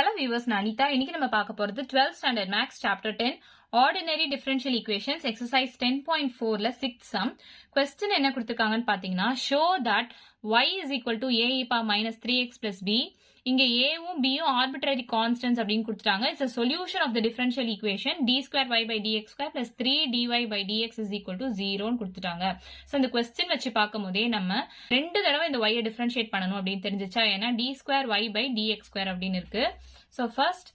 Hello viewers, நான் அனிதா. இன்னைக்கு நம்ம பார்க்க போறது 12th standard max chapter 10 ordinary differential equations exercise 10.4ல 6th sum. question என்ன கொடுத்திருக்காங்கன்னு பாத்தீங்கன்னா show that y is equal to a e power minus 3x plus b. இங்க a um b um arbitrary constants அப்படின்னு கொடுத்துட்டாங்க. It's a solution of the differential equation d square y by dx square plus 3 dy by dx is equal to 0 ன்னு கொடுத்துட்டாங்க. So இந்த question வச்சு பார்க்கும்போதே நம்ம ரெண்டு தடவை இந்த y differentiate பண்ணணும் அப்படின்னு தெரிஞ்சிச்சா? ஏன்னா d square y by dx square அப்படின்னு இருக்கு. So first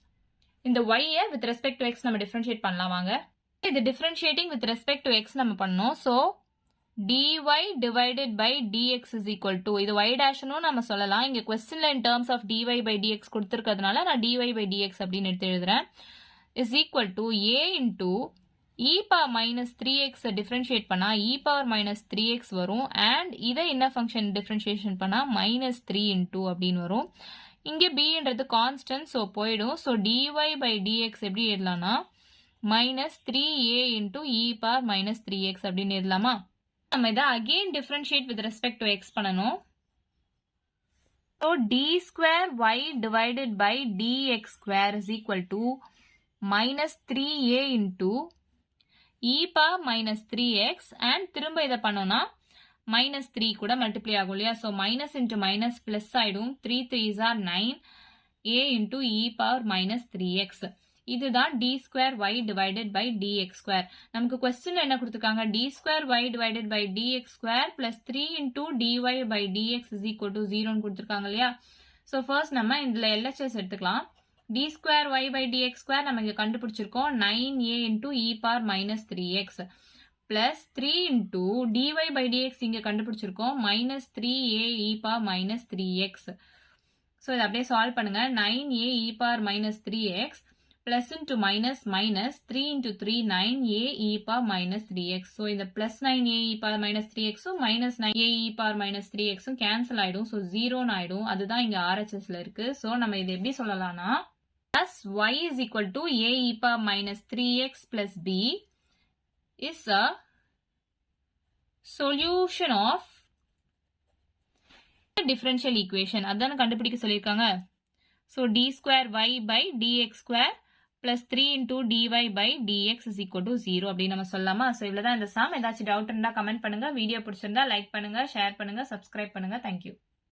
இந்த y with respect to x நம்ம differentiate பண்ணலாம் வாங்க. இது differentiating with respect to x நம்ம பண்ணோம். So dy divided by dx is equal to இது y dash னு நம்ம சொல்லலாம். இங்க questionல in terms of dy by dx கொடுத்திருக்கிறதுனால நான் dy by dx அப்படின்னு எடுத்து எழுதுறேன். is equal to a into e power minus 3x differentiate பண்ணா e power minus 3x வரும் and இதை என்ன function differentiation பண்ணா minus 3 into அப்படின்னு வரும். இங்க b ன்றது constant so போயிடும். so dy by dx எப்படி எழுதலாம்னா minus 3a into e power minus 3x அப்படின்னு எழுதலாமா? நம்ம இதை again differentiate with respect to x பண்ணணும். so d square y divided by dx square is equal to minus 3a into e power minus 3x and திரும்ப இதை பண்ணோம்னா minus 3 கூட multiply ஆகும் இல்லையா? so minus into minus plus ஆயிடும். 3 3s are 9 a into e power minus 3x. இதுதான் d square y divided by dx square. நமக்கு question என்ன கொடுத்திருக்காங்க? d square y divided by dx square plus 3 into dy by dx is equal to 0 ன்னு கொடுத்திருக்காங்க இல்லையா? so first நம்ம இதுல LHS எடுத்துக்கலாம். d square y by dx square நம்ம இங்க கண்டுபிடிச்சிருக்கோம் 9a into e power minus 3x plus 3 into dy by dx இங்க கண்டுபிடிச்சிருக்கோம் minus 3a e power minus 3x. so இதை அப்படியே சால்வ் பண்ணுங்க. 9a e power minus 3x plus into minus minus 3 into 3 9a e power minus 3x. so இந்த plus 9a e power minus 3x minus 9a e power minus 3x cancel ஆயிடும். so 0 ஆயிடும். அதுதான் இங்க RHSல இருக்கு. so நம்ம இதை எப்படி சொல்லலாம்னா plus y is equal to a e power minus 3x plus b is a solution of differential equation. அதான கண்டுபிடிக்க சொல்லிருக்காங்க. so d square y by dx square plus 3 into dy by dx is equal to 0 அப்படி நம்ம சொல்லலாமா? so இவ்வளவுதான் இந்த sum. ஏதாச்சும் doubt இருந்தா கமெண்ட் பண்ணுங்க. வீடியோ பிடிச்சிருந்தா லைக் பண்ணுங்க, ஷேர் பண்ணுங்க, சப்ஸ்கிரைப் பண்ணுங்க. தேங்க்யூ.